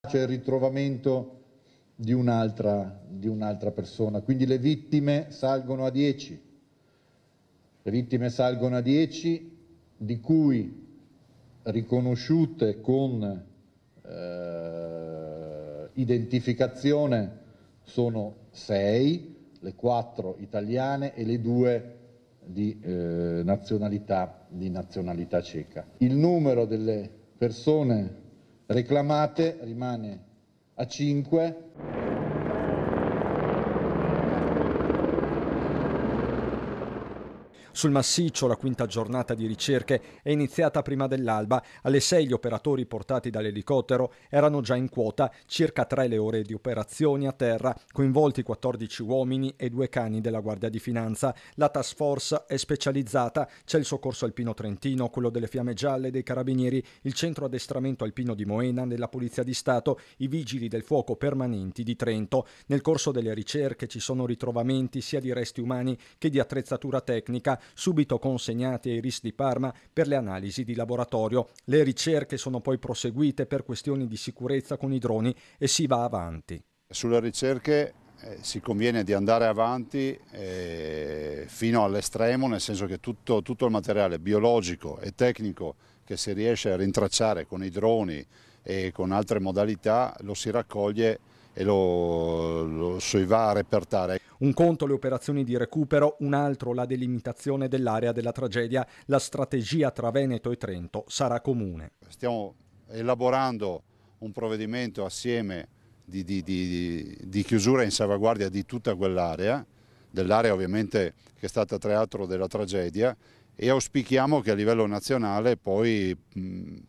C'è il ritrovamento di un'altra persona, quindi le vittime salgono a 10. Le vittime salgono a 10, di cui riconosciute con identificazione sono 6, le 4 italiane e le 2 di nazionalità ceca. Il numero delle persone reclamate rimane a 5. Sul massiccio la quinta giornata di ricerche è iniziata prima dell'alba. Alle 6 gli operatori portati dall'elicottero erano già in quota, circa 3 le ore di operazioni a terra, coinvolti 14 uomini e 2 cani della Guardia di Finanza. La task force è specializzata, c'è il soccorso alpino trentino, quello delle Fiamme Gialle, dei Carabinieri, il centro addestramento alpino di Moena, della Polizia di Stato, i vigili del fuoco permanenti di Trento. Nel corso delle ricerche ci sono ritrovamenti sia di resti umani che di attrezzatura tecnica, subito consegnati ai RIS di Parma per le analisi di laboratorio. Le ricerche sono poi proseguite per questioni di sicurezza con i droni e si va avanti. Sulle ricerche si conviene di andare avanti fino all'estremo, nel senso che tutto il materiale biologico e tecnico che si riesce a rintracciare con i droni e con altre modalità lo si raccoglie e lo si va a repertare. Un conto le operazioni di recupero, un altro la delimitazione dell'area della tragedia. La strategia tra Veneto e Trento sarà comune. Stiamo elaborando un provvedimento assieme di chiusura in salvaguardia di tutta quell'area, dell'area ovviamente che è stata teatro della tragedia, e auspichiamo che a livello nazionale poi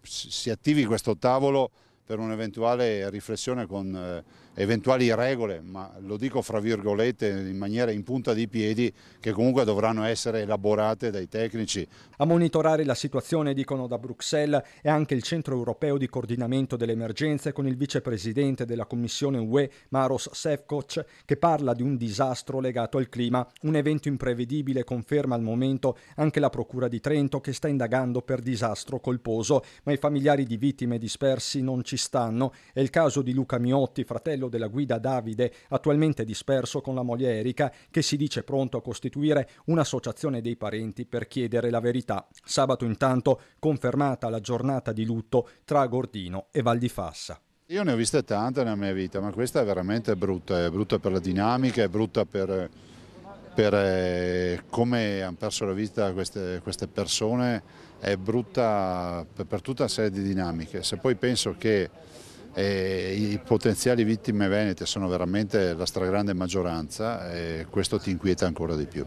si attivi questo tavolo per un'eventuale riflessione con eventuali regole, ma lo dico fra virgolette in maniera in punta di piedi, che comunque dovranno essere elaborate dai tecnici. A monitorare la situazione, dicono da Bruxelles, è anche il Centro Europeo di Coordinamento delle Emergenze, con il vicepresidente della Commissione UE, Maroš Šefčovič, che parla di un disastro legato al clima. Un evento imprevedibile, conferma al momento anche la Procura di Trento, che sta indagando per disastro colposo, ma i familiari di vittime dispersi non ci stanno. È il caso di Luca Miotti, fratello della guida Davide, attualmente disperso con la moglie Erika, che si dice pronto a costituire un'associazione dei parenti per chiedere la verità. Sabato intanto confermata la giornata di lutto tra Agordino e Val di Fassa. Io ne ho viste tante nella mia vita, ma questa è veramente brutta, è brutta per la dinamica, è brutta per come hanno perso la vita queste persone, è brutta per tutta una serie di dinamiche. Se poi penso che i potenziali vittime venete sono veramente la stragrande maggioranza, questo ti inquieta ancora di più.